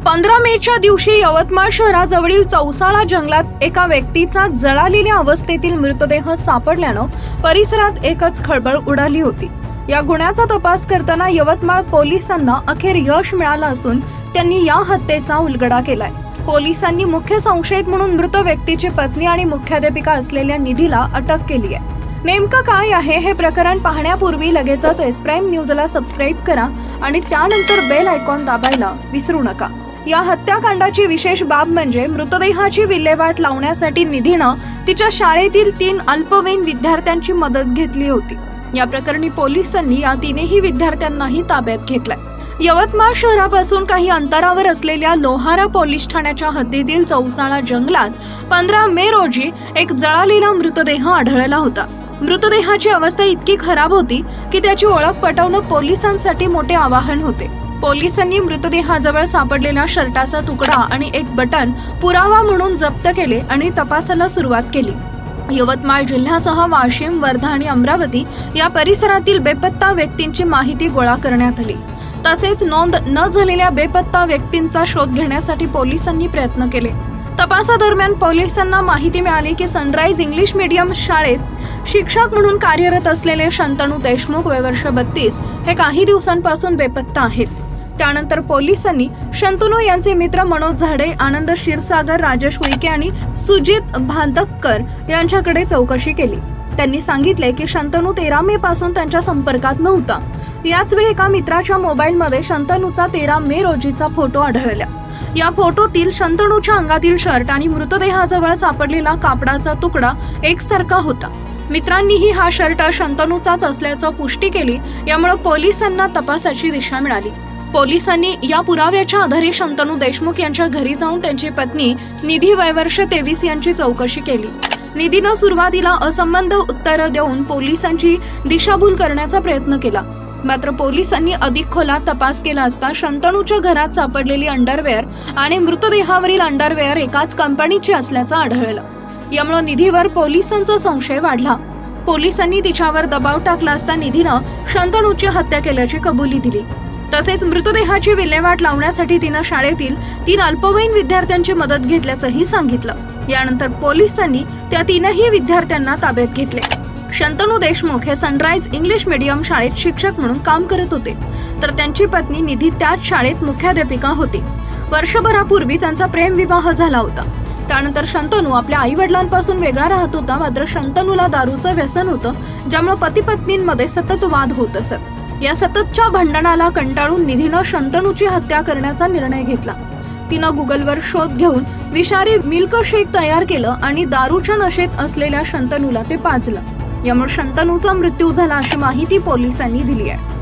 15 मेच्या दिवशी यवतमाळ शहराजवळील चौसाळा जंगलात एका व्यक्तीचा जळालेल्या अवस्थेतील मृतदेह सापडल्यानं परिसरात एकच खळबळ उडाली होती। या गुन्ह्याचा तपास करताना यवतमाळ पोलिसांना अखेर यश मिळालं असून त्यांनी या हत्येचा उलगडा केलाय। पोलिसांनी मुख्य संशयित म्हणून मृत व्यक्तीची पत्नी आणि मुख्याध्यापिका असलेल्या निधीला अटक केली आहे। नेमकं काय आहे हे प्रकरण पाहण्यापूर्वी लगेचच एस प्राइम न्यूजला सबस्क्राइब करा आणि त्यानंतर बेल आयकॉन दाबायला विसरू नका। या हत्याकांडाची विशेष बाब म्हणजे मृतदेहाची विल्हेवाट लावण्यासाठी निधीनं तिच्या शाळेतील 3 अल्पवयीन विद्यार्थ्यांची मदत घेतली होती। या प्रकरणी पोलिसांनी या तीनही विद्यार्थ्यांनाही ताब्यात घेतलंय। यवतमाळ शहरापासून काही अंतरावर असलेल्या लोहारा पोलीस ठाण्याच्या हद्दीतील चौसाळा जंगलात 15 मे रोजी एक जळालेला मृतदेह आढळला होता। मृतदेहाची अवस्था इतकी खराब होती की त्याची ओळख पटवणं पोलिसांसाठी मोठे आव्हान होते। पोलिसांनी मृतदेहाजवळ सापडलेला शर्टाचा तुकडा आणि एक बटन पुरावा म्हणून जप्त केले आणि तपासाला सुरुवात केली। यवतमाळ जिल्ह्यासह वाशिम, वर्धा आणि अमरावती या परिसरातील बेपत्ता व्यक्तींची माहिती गोळा करण्यात आली। तसेच नोंद न झालेल्या बेपत्ता व्यक्तींचा शोध घेण्यासाठी पोलिसांनी प्रयत्न केले। तपासादरम्यान पोलिसांना माहिती मिळाली की सनराइज इंग्लिश मीडियम शाळेत शिक्षक म्हणून कार्यरत असलेले शंतनू देशमुख वय वर्ष 32 हे काही दिवसांपासून बेपत्ता आहेत। त्यानंतर पोलिसांनी शंतनू यांचे मित्र मनोज झाडे, आनंद क्षीरसागर, राजेश उईके आणि सुजित भांदककर यांच्याकडे चौकशी केली। त्यांनी सांगितले की शंतनू 13 मे पासून त्यांच्या संपर्कात नव्हता। याच वेळी एका मित्राच्या मोबाईलमध्ये शंतनूचा 13 मे रोजीचा फोटो आढळला। या फोटोतील शंतनूच्या अंगातील शर्ट आणि मृतदेहाजवळ सापडलेला कापडाचा तुकडा एकसारखा होता। मित्रांनीही हा शर्ट शंतनूचाच असल्याचं पुष्टी केली। यामुळे पोलिसांना तपासाची दिशा मिळाली। पोलिसांनी या पुराव्याच्या आधारे शंतनू देशमुख यांच्या घरी जाऊन त्यांची पत्नी निधी वय वर्ष 23 यांची चौकशी केली। निधीनं सुरुवातीला असंबद्ध उत्तरं देऊन पोलिसांची दिशाभूल करण्याचा प्रयत्न केला। मात्र पोलिसांनी अधिक खोलात तपास केला असता शंतनूच्या घरात सापडलेली अंडरवेअर आणि मृतदेहावरील अंडरवेअर एकाच कंपनीची असल्याचं आढळलं। यामुळे निधीवर पोलिसांचा संशय वाढला। पोलिसांनी तिच्यावर दबाव टाकला असता निधीनं शंतनूची हत्या केल्याची कबुली दिली। तसेच मृतदेहाची विल्हेवाट लावण्यासाठी तिनं शाळेतील 3 अल्पवयीन विद्यार्थ्यांची मदत घेतल्याचंही सांगितलं। यानंतर पोलिसांनी त्या 3ही विद्यार्थ्यांना ताब्यात घेतले। शंतनू देशमुख हे सनराइज इंग्लिश मीडियम शाळेत शिक्षक म्हणून काम करत होते, तर त्यांची पत्नी निधी त्याच शाळेत मुख्याध्यापिका होती। वर्षभरापूर्वी त्यांचा प्रेमविवाह झाला होता। त्यानंतर शंतनू आपल्या आई वडिलांपासून वेगळा राहत होता। मात्र शंतनूला दारूचं व्यसन होतं, ज्यामुळे पती पत्नींमध्ये सतत वाद होत असत। या सततच्या भांडणाला कंटाळून निधीनं शंतनूची हत्या करण्याचा निर्णय घेतला। तिनं गुगलवर शोध घेऊन विषारी मिल्कशेक तयार केलं आणि दारूच्या नशेत असलेल्या शंतनूला ते पाजलं। यामुळे शंतनूचा मृत्यू झाला अशी माहिती पोलिसांनी दिली आहे।